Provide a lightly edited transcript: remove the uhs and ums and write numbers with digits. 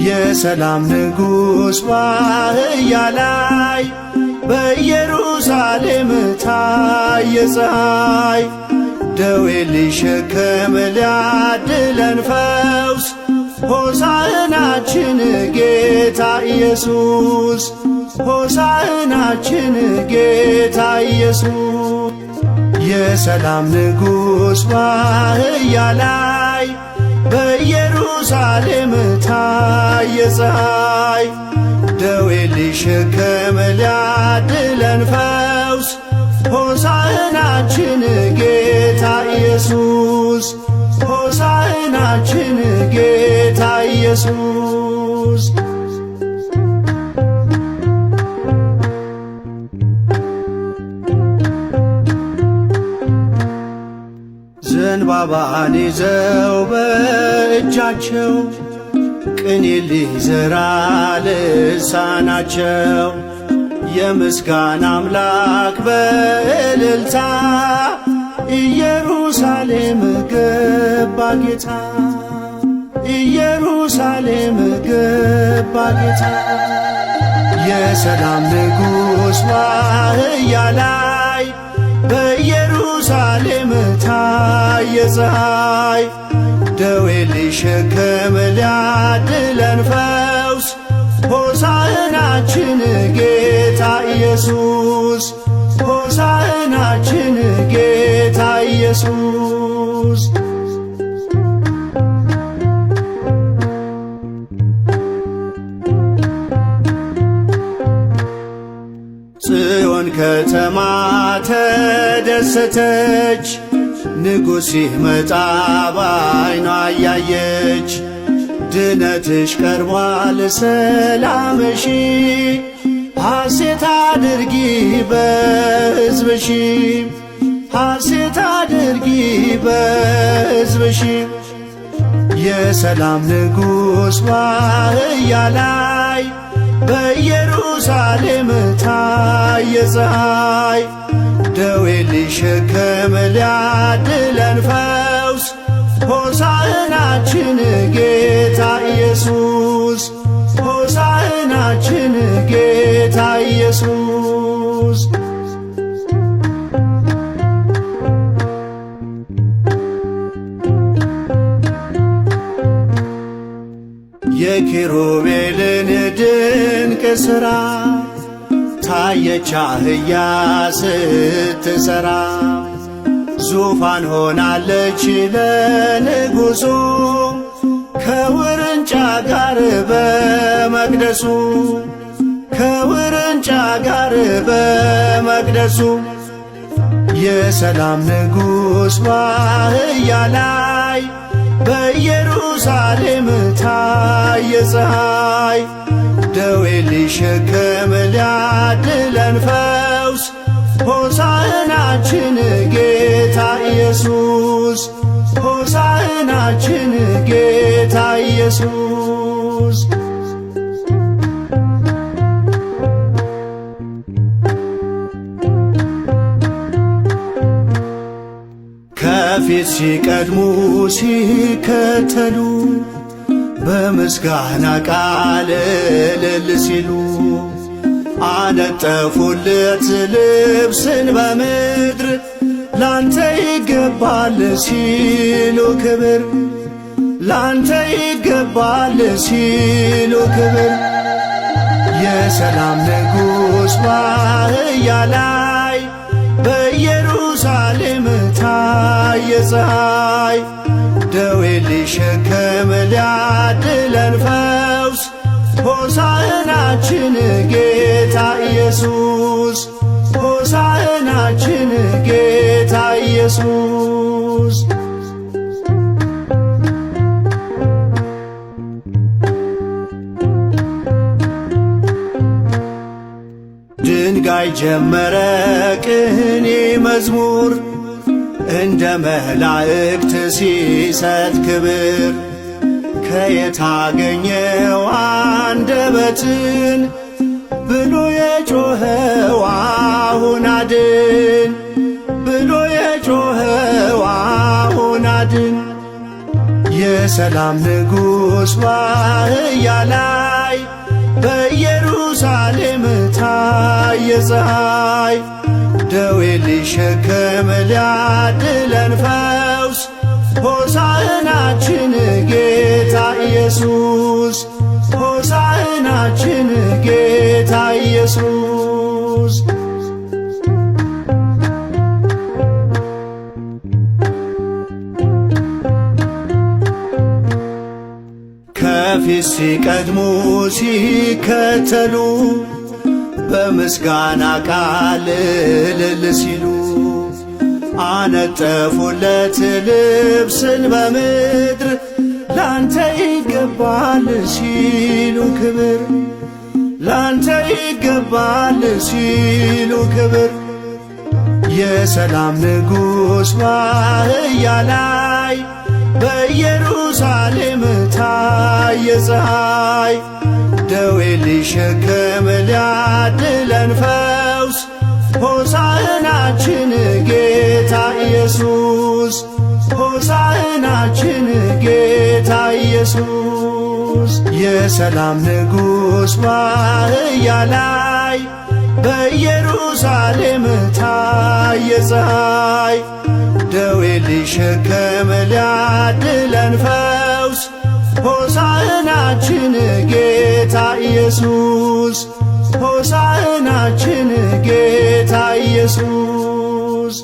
የሰላም ንጉሥ በአህያ ላይ በኢየሩሳሌም ታየ ፀሐይ። ደዌ ሊሸከም ሊያድለን ፈውስ ሆሳዕናችን ጌታ ኢየሱስ፣ ሆሳዕናችን ጌታ ኢየሱስ። የሰላም ንጉሥ በአህያ ላይ በኢየሩሳሌም ታየ ፀሐይ። ደዌ ሊሸከም ሊያድለን ፈውስ ሆሳዕናችን ጌታ ኢየሱስ፣ ሆሳዕናችን ጌታ ኢየሱስ። ዘንባባን ይዘው በእጃቸው ቅኔ ሊዘራ ልሳናቸው የምስጋና አምላክ በእልልታ ኢየሩሳሌም ገባ ጌታ፣ ኢየሩሳሌም ገባ ጌታ። የሰላም ንጉሥ በአህያ ላይ በኢየሩሳሌም ታየ ፀሐይ። ደዌ ሊሸከም ሊያድለን ፈውስ ሆሳዕናችን ጌታ ኢየሱስ፣ ሆሳዕናችን ጌታ ኢየሱስ። ጽዮን ከተማ ተደሰተች፣ ንጉሥ ሲመጣ ባይኗ እያየች። ድነትሽ ቀርቧል ሰላምሺ፣ ሐሴት አድርጊ በሕዝብሺ፣ ሐሴት አድርጊ በሕዝብሺ። የሰላም ንጉሥ በአህያ ላይ በኢየሩሳሌም ታየ ፀሐይ። ደዌ ሊሸከም ሊያድለን ፈውስ ሆሳዕናችን ጌታ ኢየሱስ፣ ሆሳዕናችን ጌታ ኢየሱስ። የኪሩቤልን ድንቅ ሥራ ታየች አህያ ስትሠራ። ዙፋን ሆናለች ለንጉሡ ከውርንጫ ጋር በመቅደሱ፣ ከውርንጫ ጋር በመቅደሱ። የሰላም ንጉሥ በአህያ ላይ በኢየሩሳሌም ታየ ፀሐይ። ደዌ ሊሸከም ሊያድለን ፈውስ ሆሳዕናችን ጌታ ኢየሱስ፣ ሆሳዕናችን ጌታ ኢየሱስ። ከፊት ሲቀድሙ ሲከተሉ በምስጋና ቃል እልል ሲሉ አነጠፉለት ልብስን በምድር ላንተ ይገባል ሲሉ ክብር፣ ላንተ ይገባል ሲሉ ክብር። የሰላም ንጉሥ በአህያ ላይ በኢየሩሳሌም ታየ ፀሐይ። ደዌ ሊሸከም ሊያድለን ፈውስ ሆሳዕናችን ጌታ ኢየሱስ፣ ሆሳዕናችን ጌታ ኢየሱስ። ድንጋይ ጀመረ ቅኔ መዝሙር እንደ መላእክት ሲሰጥ ክብር። ከየት አገኘው አንደበትን ብሎ የጮኸው አሁን አድን፣ ብሎ የጮኸው አሁን አድን። የሰላም ንጉሥ በአህያ ላይ በኢየሩሳሌም ታየ ፀሐይ። ደዌ ሊሸከም ሊያድለን ፈውስ ሆሳዕናችን ጌታ ኢየሱስ፣ ሆሳዕናችን ጌታ ኢየሱስ። ከፊት ሲቀድሙ ሲከተሉ በምስጋና ቃል እልል ሲሉ አነጠፉለት ልብስን በምድር ላንተ ይገባል ሲሉ ክብር፣ ላንተ ይገባል ሲሉ ክብር። የሰላም ንጉሥ በአህያ ላይ በኢየሩሳሌም ታየ ፀሐይ። ደዌ ሊሸከም ሊያድለን ፈውስ ሆሳዕናችን ጌታ ኢየሱስ፣ ሆሳዕናችን ጌታ ኢየሱስ። የሰላም ንጉሥ በአህያ ላይ በኢየሩሳሌም ታየ ፀሐይ። ደዌ ሊሸከም ሊያድለን ፈውስ ሆሳዕናችን ጌታ ኢየሱስ፣ ሆሳዕናችን ጌታ ኢየሱስ።